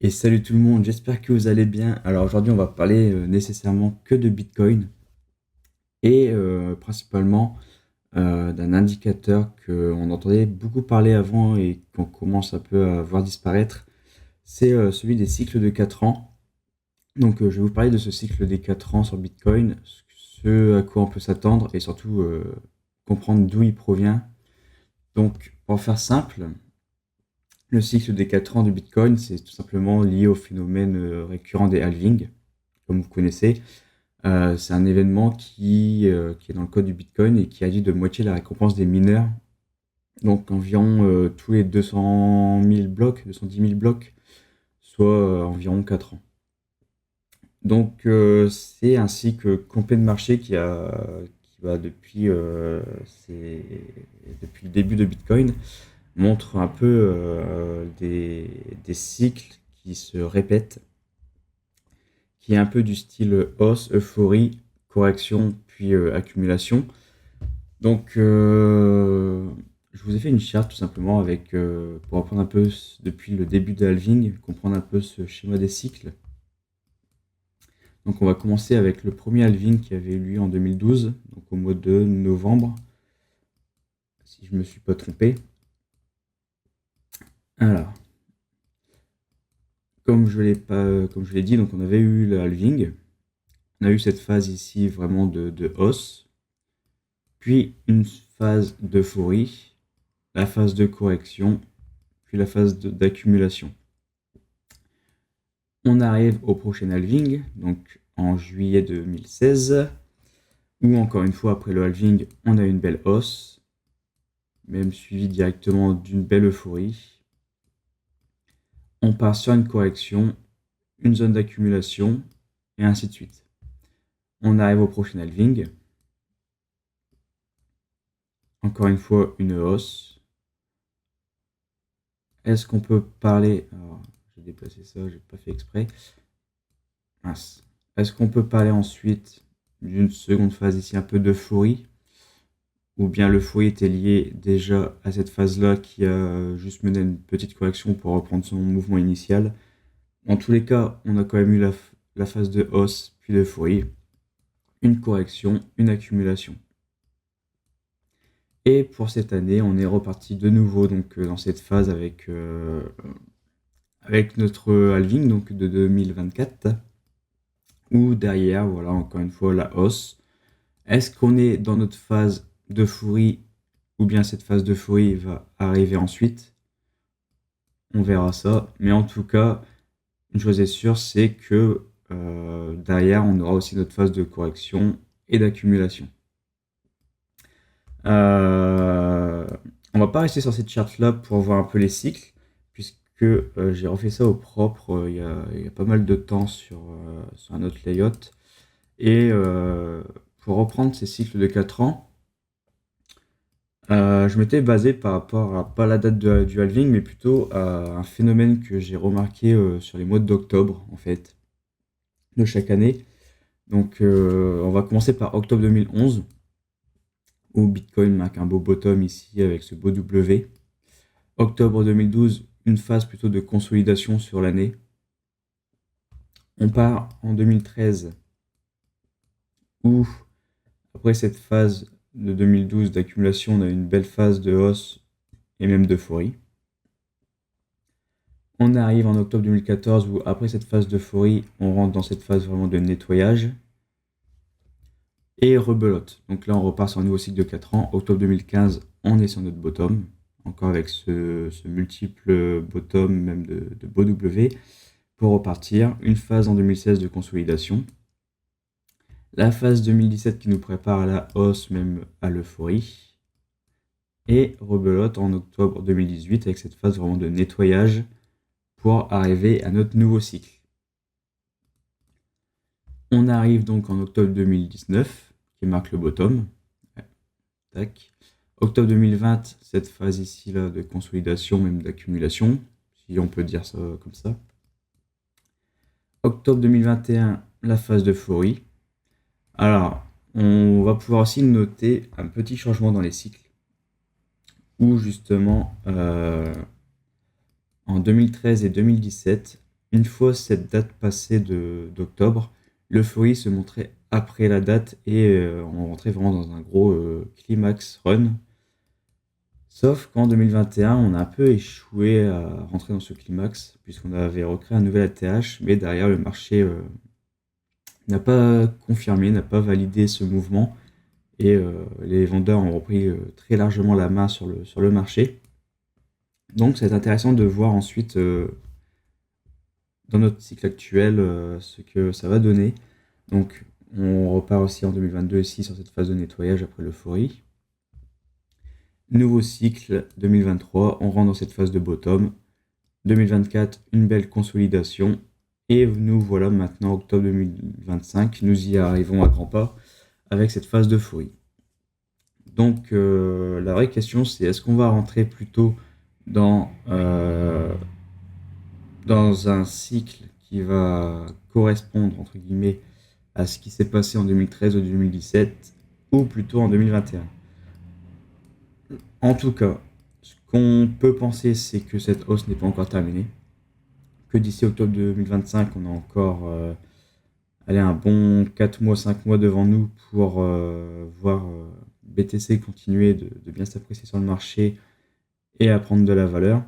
Et salut tout le monde, j'espère que vous allez bien. Alors aujourd'hui, on va parler nécessairement que de Bitcoin et principalement d'un indicateur qu'on entendait beaucoup parler avant et qu'on commence un peu à voir disparaître. C'est celui des cycles de 4 ans. Donc je vais vous parler de ce cycle des 4 ans sur Bitcoin, ce à quoi on peut s'attendre et surtout comprendre d'où il provient. Donc pour faire simple, le cycle des 4 ans du Bitcoin, c'est tout simplement lié au phénomène récurrent des halvings, comme vous connaissez. C'est un événement qui est dans le code du Bitcoin et qui réduit de moitié la récompense des mineurs, donc environ tous les 200 000 blocs, 210 000 blocs, soit environ 4 ans. Donc c'est un cycle complet de marché qui va depuis le début de Bitcoin, montre un peu des cycles qui se répètent, qui est un peu du style hausse, euphorie, correction, puis accumulation. Donc, je vous ai fait une charte tout simplement pour apprendre un peu depuis le début de halving, comprendre un peu ce schéma des cycles. Donc, on va commencer avec le premier halving qui avait eu lieu en 2012, donc au mois de novembre, si je ne me suis pas trompé. Alors, comme je l'ai dit, donc on avait eu le halving. On a eu cette phase ici vraiment de hausse, puis une phase d'euphorie, la phase de correction, puis la phase d'accumulation. On arrive au prochain halving, donc en juillet 2016, où encore une fois après le halving, on a une belle hausse, même suivie directement d'une belle euphorie. On part sur une correction, une zone d'accumulation, et ainsi de suite. On arrive au prochain halving, encore une fois une hausse. Est-ce qu'on peut parler... Alors, j'ai déplacé ça, j'ai pas fait exprès. Mince. Est-ce qu'on peut parler ensuite d'une seconde phase ici, un peu d'euphorie, ou bien l'euphorie était liée déjà à cette phase-là qui a juste mené à une petite correction pour reprendre son mouvement initial. En tous les cas, on a quand même eu la phase de hausse, puis l'euphorie, une correction, une accumulation. Et pour cette année, on est reparti de nouveau donc, dans cette phase avec notre halving donc, de 2024, où derrière, voilà, encore une fois, la hausse. Est-ce qu'on est dans notre phase d'euphorie ou bien cette phase d'euphorie va arriver ensuite? On verra ça. Mais en tout cas, une chose est sûre, c'est que derrière, on aura aussi notre phase de correction et d'accumulation. Euh, on va pas rester sur cette charte-là pour voir un peu les cycles, puisque j'ai refait ça au propre il y a pas mal de temps sur un autre layout. Et pour reprendre ces cycles de 4 ans, je m'étais basé par rapport à pas la date du halving, mais plutôt à un phénomène que j'ai remarqué sur les mois d'octobre, en fait, de chaque année. Donc, on va commencer par octobre 2011, où Bitcoin marque un beau bottom ici avec ce beau W. Octobre 2012, une phase plutôt de consolidation sur l'année. On part en 2013, où après cette phase de 2012 d'accumulation, on a une belle phase de hausse et même d'euphorie. On arrive en octobre 2014 où après cette phase d'euphorie, on rentre dans cette phase vraiment de nettoyage et rebelote. Donc là, on repart sur un nouveau cycle de 4 ans. Octobre 2015, on est sur notre bottom, encore avec ce multiple bottom, même de beau W, pour repartir. Une phase en 2016 de consolidation. La phase 2017 qui nous prépare à la hausse, même à l'euphorie. Et rebelote en octobre 2018 avec cette phase vraiment de nettoyage pour arriver à notre nouveau cycle. On arrive donc en octobre 2019, qui marque le bottom. Tac. Octobre 2020, cette phase ici là de consolidation, même d'accumulation, si on peut dire ça comme ça. Octobre 2021, la phase d'euphorie. Alors, on va pouvoir aussi noter un petit changement dans les cycles, où justement, en 2013 et 2017, Une fois cette date passée d'octobre, l'euphorie se montrait après la date et on rentrait vraiment dans un gros climax run. Sauf qu'en 2021, on a un peu échoué à rentrer dans ce climax, puisqu'on avait recréé un nouvel ATH, mais derrière le marché n'a pas confirmé, n'a pas validé ce mouvement, et les vendeurs ont repris très largement la main sur le marché. Donc c'est intéressant de voir ensuite dans notre cycle actuel ce que ça va donner. Donc on repart aussi en 2022 ici sur cette phase de nettoyage après l'euphorie. Nouveau cycle 2023, on rentre dans cette phase de bottom. 2024, une belle consolidation. Et nous voilà maintenant, octobre 2025, nous y arrivons à grands pas avec cette phase d'euphorie. Donc la vraie question c'est est-ce qu'on va rentrer plutôt dans, dans un cycle qui va correspondre entre guillemets à ce qui s'est passé en 2013 ou 2017 ou plutôt en 2021. En tout cas, ce qu'on peut penser c'est que cette hausse n'est pas encore terminée, que d'ici octobre 2025 on a encore un bon 4 mois, 5 mois devant nous pour voir BTC continuer de bien s'apprécier sur le marché et à prendre de la valeur.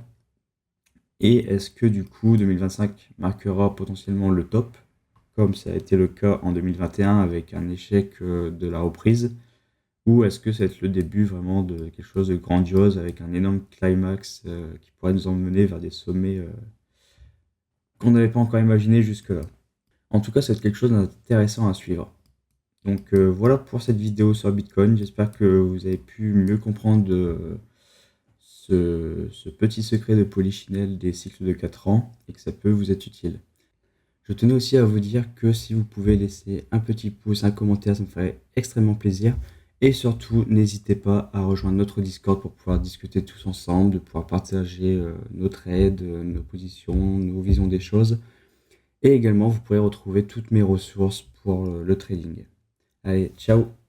Et est-ce que du coup 2025 marquera potentiellement le top, comme ça a été le cas en 2021 avec un échec de la reprise, ou est-ce que ça va être le début vraiment de quelque chose de grandiose avec un énorme climax qui pourrait nous emmener vers des sommets qu'on n'avait pas encore imaginé jusque-là. En tout cas, c'est quelque chose d'intéressant à suivre. Donc voilà pour cette vidéo sur Bitcoin. J'espère que vous avez pu mieux comprendre ce petit secret de Polichinelle des cycles de 4 ans et que ça peut vous être utile. Je tenais aussi à vous dire que si vous pouvez laisser un petit pouce, un commentaire, ça me ferait extrêmement plaisir. Et surtout, n'hésitez pas à rejoindre notre Discord pour pouvoir discuter tous ensemble, de pouvoir partager nos trades, nos positions, nos visions des choses. Et également, vous pourrez retrouver toutes mes ressources pour le trading. Allez, ciao!